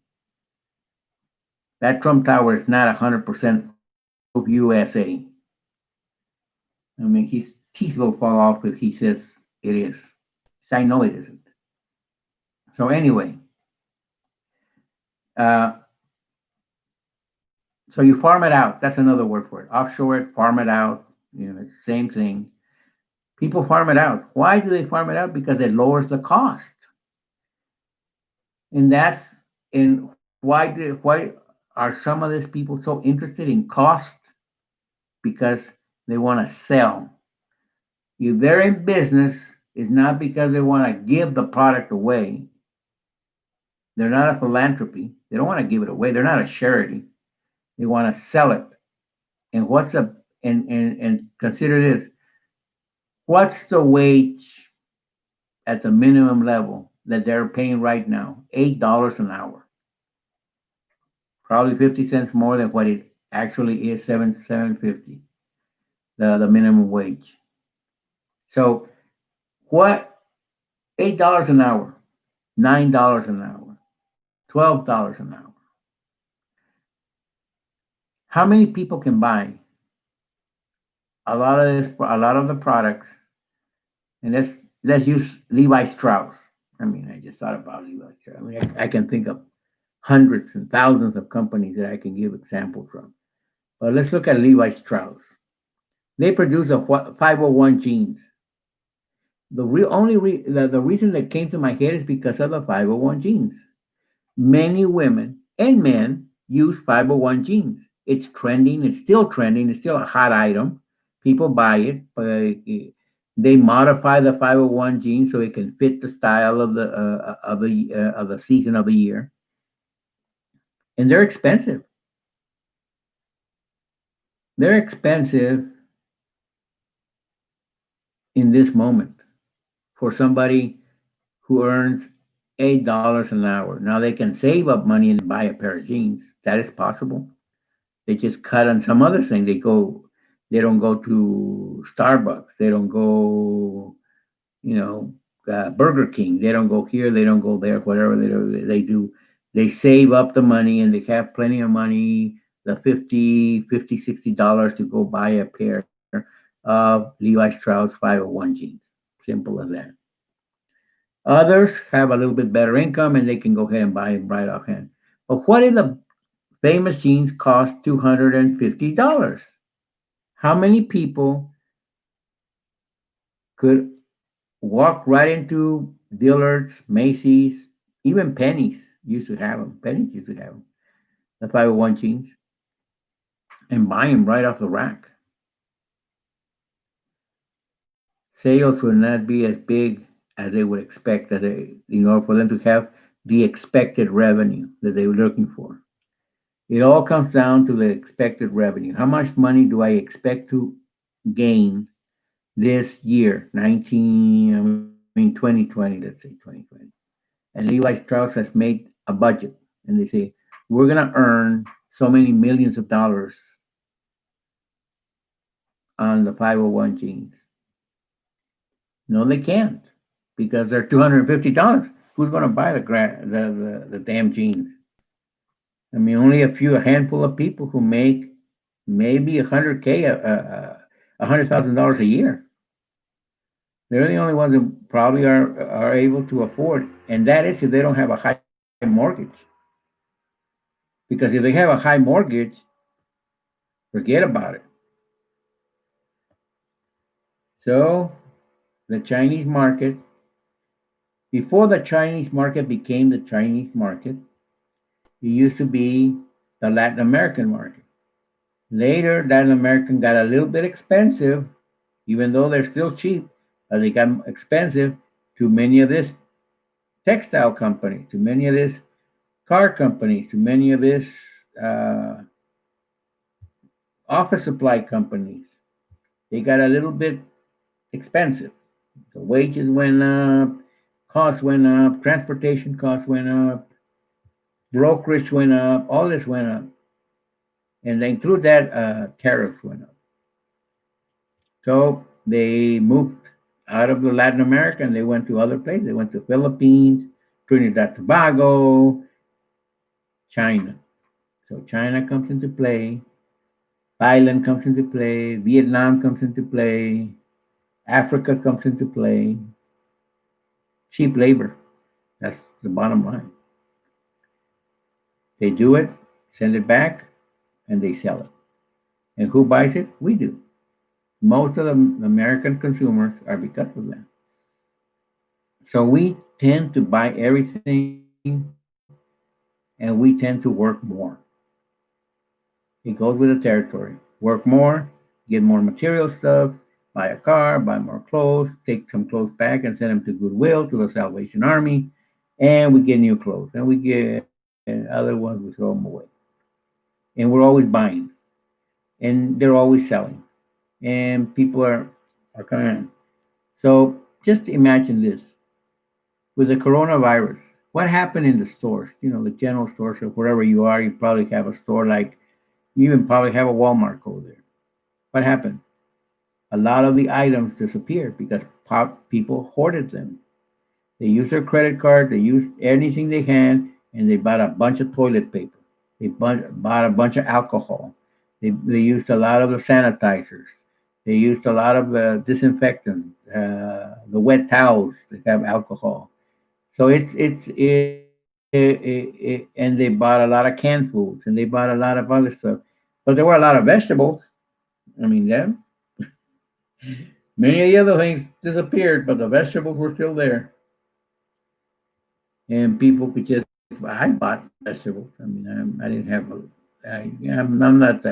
That Trump Tower is not 100% USA. I mean, his teeth will fall off if he says it is. So I know it isn't. So anyway, uh, so you farm it out. That's another word for it. Offshore it, farm it out. It's the same thing. People farm it out. Why do they farm it out? Because it lowers the cost. And that's and why are some of these people so interested in cost? Because they want to sell. If they're in business, it's not because they want to give the product away. They're not a philanthropy. They don't want to give it away. They're not a charity. They want to sell it. And and consider this. What's the wage at the minimum level that they're paying right now? $8 an hour. Probably 50 cents more than what it actually is, 7.50, the minimum wage. So what $8 an hour, $9 an hour, $12 an hour. How many people can buy a lot of the products? And let's use Levi Strauss. I mean, I just thought about Levi Strauss. I mean, I can think of hundreds and thousands of companies that I can give examples from. But let's look at Levi Strauss. They produce a 501 jeans. The reason that came to my head is because of the 501 jeans. Many women and men use 501 jeans. It's trending. It's still trending. It's still a hot item. People buy it, but they modify the 501 jeans so it can fit the style of the season of the year, and they're expensive. They're expensive in this moment for somebody who earns $8 an hour. Now they can save up money and buy a pair of jeans. That is possible. They just cut on some other thing. They don't go to Starbucks. They don't go, Burger King. They don't go here. They don't go there. Whatever they do, they save up the money and they have plenty of money, the 50, $60 to go buy a pair of Levi Strauss 501 jeans. Simple as that. Others have a little bit better income and they can go ahead and buy them right offhand. But what if the famous jeans cost $250? How many people could walk right into Dillard's, Macy's, even Penny's, used to have them. Pennies used to have them. The 501 jeans, and buy them right off the rack. Sales will not be as big as they would expect, that they, in order for them to have the expected revenue that they were looking for. It all comes down to the expected revenue. How much money do I expect to gain this year, 2020, let's say 2020. And Levi Strauss has made a budget, and they say, we're going to earn so many millions of dollars on the 501 jeans. No, they can't, because they're $250. Who's going to buy the damn jeans? I mean, only a handful of people who make maybe 100K, $100,000 a year. They're the only ones who probably are able to afford, and that is if they don't have a high mortgage. Because if they have a high mortgage, forget about it. So the Chinese market, before the Chinese market became the Chinese market, it used to be the Latin American market. Later, Latin American got a little bit expensive, even though they're still cheap, but they got expensive to many of these textile companies, to many of these car companies, to many of these uh, office supply companies. They got a little bit expensive. The wages went up, costs went up, transportation costs went up, brokerage went up, all this went up. And they include that tariffs went up. So they moved out of the Latin America and they went to other places. They went to Philippines, Trinidad, Tobago, China. So China comes into play, Thailand comes into play, Vietnam comes into play, Africa comes into play. Cheap labor. That's the bottom line. They do it, send it back, and they sell it. And who buys it? We do. Most of the American consumers are because of that. So we tend to buy everything and we tend to work more. It goes with the territory. Work more, get more material stuff, buy a car, buy more clothes, take some clothes back and send them to Goodwill, to the Salvation Army, and we get new clothes. And we get other ones, we throw them away. And we're always buying, and they're always selling, and people are coming in. So just imagine this with the coronavirus. What happened in the stores? You know, the general stores or wherever you are, you probably have a store like, you even probably have a Walmart over there. What happened? A lot of the items disappeared because people hoarded them. They used their credit card, they used anything they had, and they bought a bunch of toilet paper. They bought a bunch of alcohol. They used a lot of the sanitizers. They used a lot of the disinfectant, the wet towels that have alcohol. So and they bought a lot of canned foods and they bought a lot of other stuff. But there were a lot of vegetables. I mean, them. Many of the other things disappeared, but the vegetables were still there. And people could just, I bought vegetables. I mean, I didn't have, I'm not,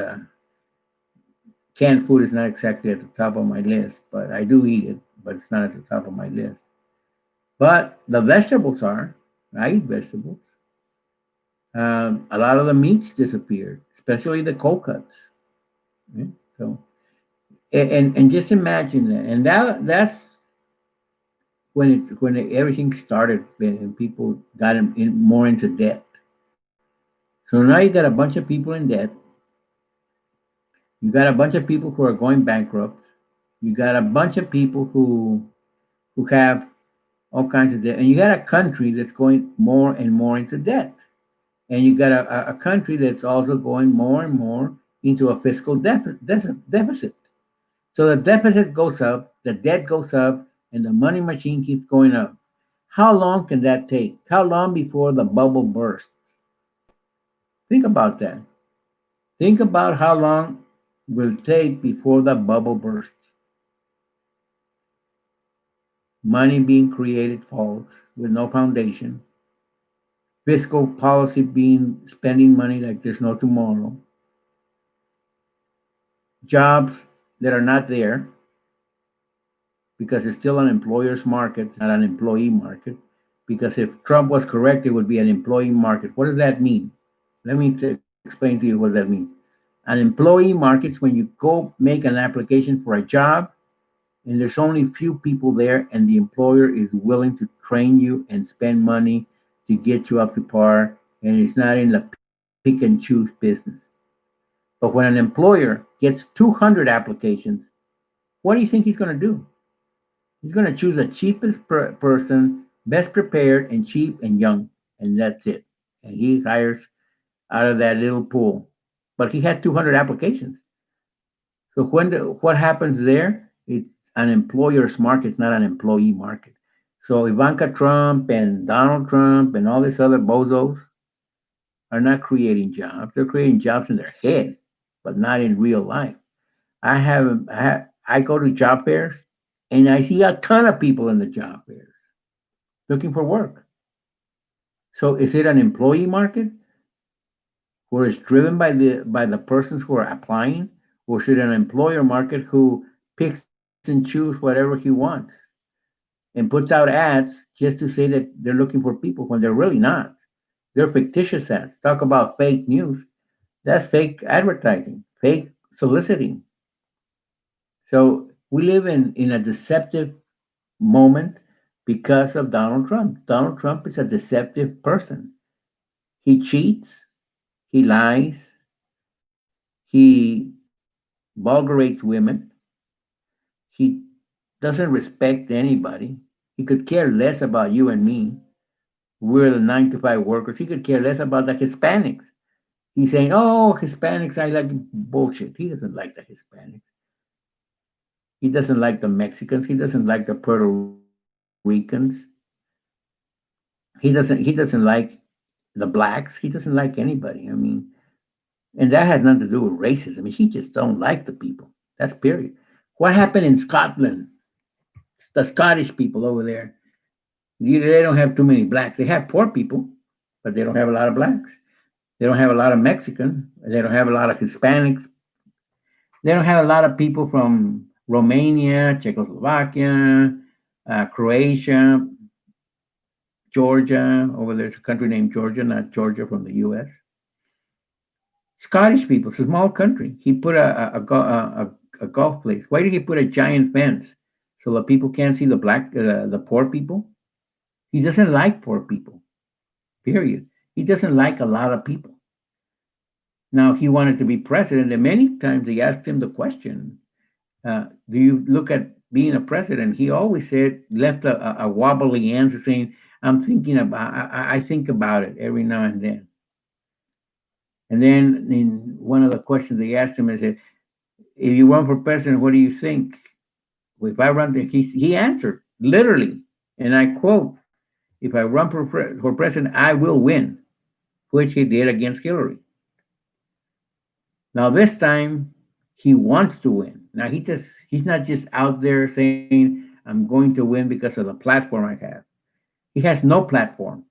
canned food is not exactly at the top of my list, but I do eat it, but it's not at the top of my list. But the vegetables are, I eat vegetables. A lot of the meats disappeared, especially the cold cuts. Yeah. So, and just imagine that, and that's when everything started and people got more into debt. So now you got a bunch of people in debt. You got a bunch of people who are going bankrupt. You got a bunch of people who have all kinds of debt, and you got a country that's going more and more into debt, and you got a country that's also going more and more into a fiscal deficit. So the deficit goes up, the debt goes up, and the money machine keeps going up. How long can that take? How long before the bubble bursts? Think about that. Think about how long will take before the bubble bursts. Money being created false with no foundation. fiscal policy being spending money like there's no tomorrow, jobs that are not there because it's still an employer's market, not an employee market. Because if Trump was correct, it would be an employee market. What does that mean? Let me explain to you what that means. An employee market is when you go make an application for a job and there's only few people there and the employer is willing to train you and spend money to get you up to par, and it's not in the pick and choose business. But when an employer gets 200 applications, what do you think he's going to do? He's going to choose the cheapest person, best prepared and cheap and young, and that's it. And he hires out of that little pool. But he had 200 applications. So what happens there? It's an employer's market, not an employee market. So Ivanka Trump and Donald Trump and all these other bozos are not creating jobs. They're creating jobs in their head, but not in real life. I go to job fairs and I see a ton of people in the job fairs looking for work. So is it an employee market where it's driven by the persons who are applying, or is it an employer market who picks and chooses whatever he wants and puts out ads just to say that they're looking for people when they're really not? They're fictitious ads. Talk about fake news. That's fake advertising, fake soliciting. So we live in a deceptive moment because of Donald Trump. Donald Trump is a deceptive person. He cheats, he lies, he vulgarates women, he doesn't respect anybody. He could care less about you and me. We're the 9 to 5 workers. He could care less about the Hispanics. He's saying, oh, Hispanics, I like bullshit. He doesn't like the Hispanics. He doesn't like the Mexicans. He doesn't like the Puerto Ricans. He doesn't like the blacks. He doesn't like anybody. I mean, and that has nothing to do with racism. I mean, he just don't like the people. That's period. What happened in Scotland? The Scottish people over there. They don't have too many blacks. They have poor people, but they don't have a lot of blacks. They don't have a lot of Mexican. They don't have a lot of Hispanics. They don't have a lot of people from Romania, Czechoslovakia, Croatia, Georgia. Over there's a country named Georgia, not Georgia from the U.S. Scottish people. It's a small country. He put a golf place. Why did he put a giant fence so the people can't see the poor people? He doesn't like poor people. Period. He doesn't like a lot of people. Now he wanted to be president, and many times they asked him the question, "Do you look at being a president?" He always said, left a wobbly answer, saying, "I'm thinking about. I think about it every now and then." And then in one of the questions they asked him, I said, "If you run for president, what do you think?" Well, if I run, he answered literally, and I quote, "If I run for president, I will win," which he did against Hillary. Now this time he wants to win. Now he's not just out there saying I'm going to win because of the platform I have. He has no platform.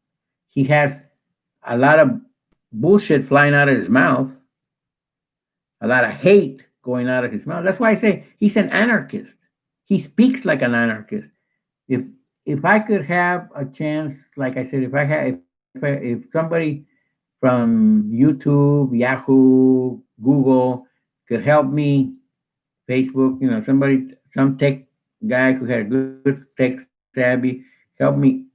He has a lot of bullshit flying out of his mouth, a lot of hate going out of his mouth. That's why I say he's an anarchist. He speaks like an anarchist. If if I could have a chance, like I said, if somebody from YouTube, Yahoo, Google could help me, Facebook, some tech guy who had good tech savvy, help me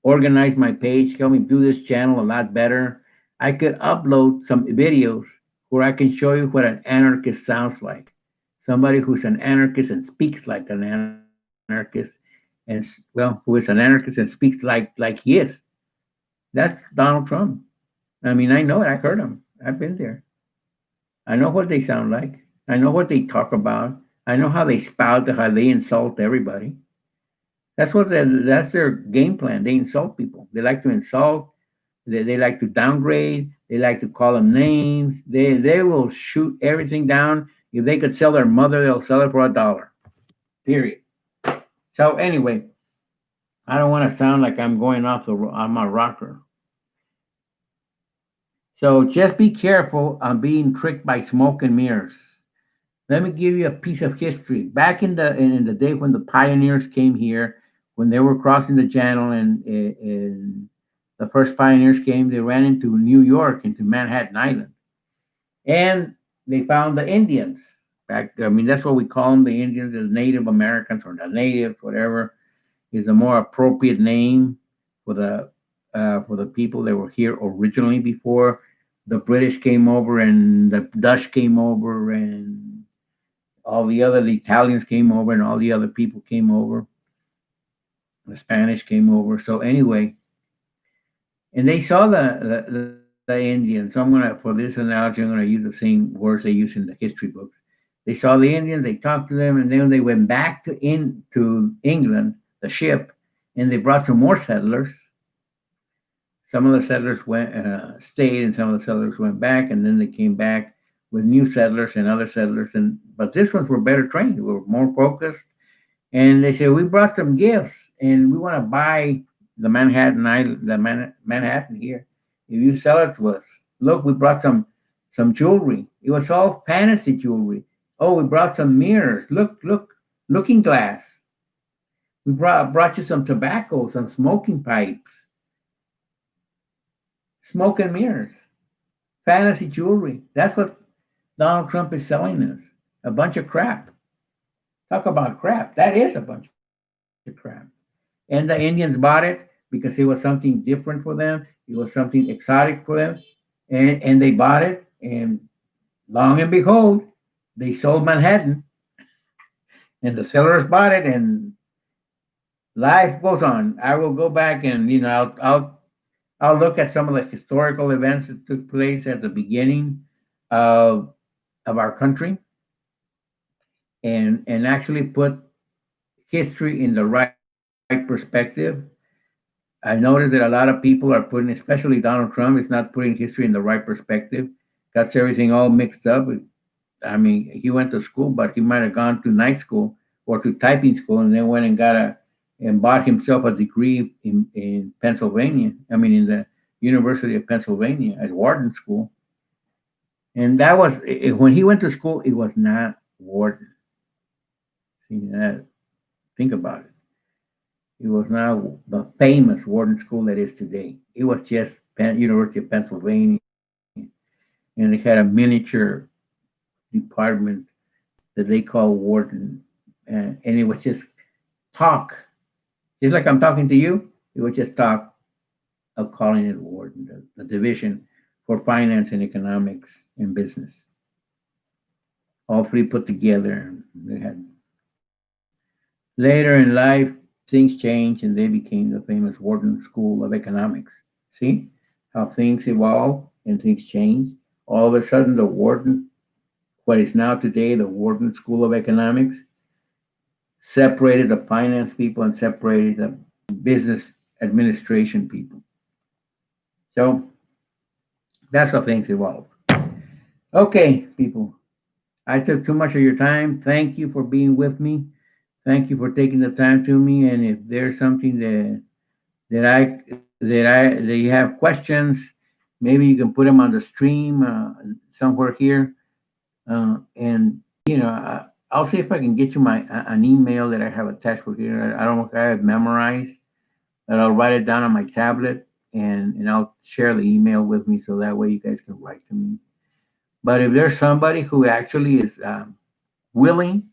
organize my page, help me do this channel a lot better. I could upload some videos where I can show you what an anarchist sounds like. Somebody who's an anarchist and speaks like an anarchist, who is an anarchist and speaks like he is. That's Donald Trump. I mean, I know it. I heard him. I've been there. I know what they sound like. I know what they talk about. I know how they spout, how they insult everybody. That's their game plan. They insult people. They like to insult. They like to downgrade. They like to call them names. They will shoot everything down. If they could sell their mother, they'll sell it for $1. Period. So anyway, I don't want to sound like I'm going off on my rocker. So just be careful on being tricked by smoke and mirrors. Let me give you a piece of history. Back in the day when the pioneers came here, when they were crossing the channel and the first pioneers came, they ran into New York, into Manhattan Island, and they found the Indians. Back, I mean, that's what we call them, the Indians, the Native Americans or the natives, whatever is a more appropriate name for the people that were here originally before the British came over and the Dutch came over and the Italians came over and all the other people came over. The Spanish came over. So anyway, and they saw the Indians. So I'm gonna for this analogy, I'm gonna use the same words they use in the history books. They saw the Indians, they talked to them, and then they went back to England, the ship, and they brought some more settlers. Some of the settlers went stayed, and some of the settlers went back, and then they came back with new settlers and other settlers. And but these ones were better trained, they were more focused, and they said we brought some gifts, and we want to buy the Manhattan Island, Manhattan here. If you sell it to us, look, we brought some jewelry. It was all fantasy jewelry. Oh, we brought some mirrors. Look, looking glass. We brought you some tobacco, some smoking pipes, smoke and mirrors, fantasy jewelry. That's what Donald Trump is selling us. A bunch of crap. Talk about crap. That is a bunch of crap. And the Indians bought it because it was something different for them. It was something exotic for them. And they bought it. And long and behold, they sold Manhattan. And the sellers bought it. And life goes on. I will go back and, I'll look at some of the historical events that took place at the beginning of our country and actually put history in the right perspective. I noticed that a lot of people are putting, especially Donald Trump, is not putting history in the right perspective. Got everything all mixed up. I mean, he went to school, but he might have gone to night school or to typing school, and then went and and bought himself a degree in Pennsylvania. I mean, in the University of Pennsylvania at Wharton School. And that was when he went to school. It was not Wharton. See that? Think about it. It was not the famous Wharton School that is today. It was just University of Pennsylvania, and it had a miniature department that they call Wharton, and it was just talk, just like I'm talking to you. It was just talk of calling it Wharton, the division for finance and economics and business. All three put together. They had later in life things changed and they became the famous Wharton School of Economics. See how things evolve and things change. All of a sudden, the Wharton, what is now today the Wharton School of Economics, separated the finance people and separated the business administration people. So that's how things evolve. Okay, people, I took too much of your time. Thank you for being with me. Thank you for taking the time to me. And if there's something that you have questions, maybe you can put them on the stream somewhere here. And I'll see if I can get you an email that I have attached for here. I don't know if I have memorized, but I'll write it down on my tablet and I'll share the email with me so that way you guys can write to me. But if there's somebody who actually is willing,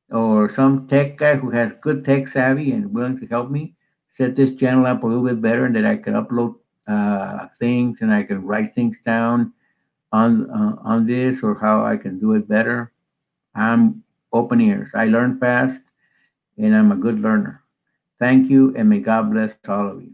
or some tech guy who has good tech savvy and willing to help me set this channel up a little bit better, and that I can upload things and I can write things down on this, or how I can do it better, I'm open ears. I learn fast and I'm a good learner. Thank you, and may God bless all of you.